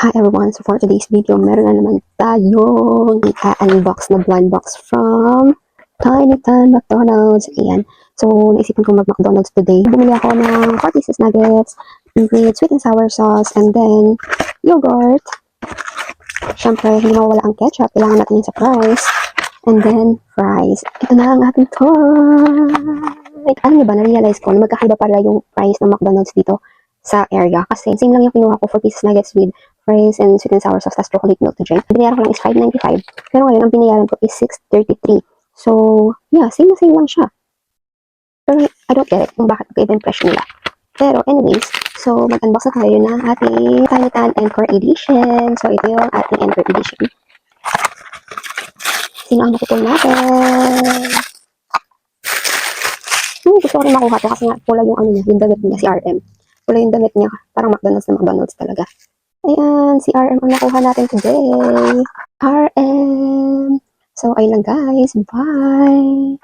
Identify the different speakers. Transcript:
Speaker 1: Hi everyone! So for today's video, meron na naman tayong unbox na blind box from Tiny Tan McDonald's. Ayan. So, naisipan ko mag-McDonald's today. Bumili ako ng 4 pieces nuggets with sweet and sour sauce and then yogurt. Siyempre, hindi mawawala ang ketchup. Kailangan natin yung sa fries. And then, fries. Ito na ang ating toy! Alam niyo ba, na-realize ko na magkakaiba pala yung price ng McDonald's dito sa area. Kasi same lang yung kinuha ko, 4 pieces nuggets with fries and sweet and sour sauce, tas chocolate milk to drink. Binayaran ko lang is $5.95. Pero ngayon, ang binayaran ko is $6.33. So, yeah, same na same lang siya. Pero I don't get it kung bakit magkaiba yung presyo nila. Pero anyways, so mag-unbox na tayo ng ating Tiny Tan Encore Edition. So, ito yung ating Encore Edition. Sino ang makukuha natin? Gusto ko rin makuha to kasi nga pula yung ano niya, yung damit niya, si RM. Pula yung damit niya, parang McDonald's na McDonald's talaga. Ayan, si RM ang nakuha natin today. RM! So, ayun lang guys. Bye!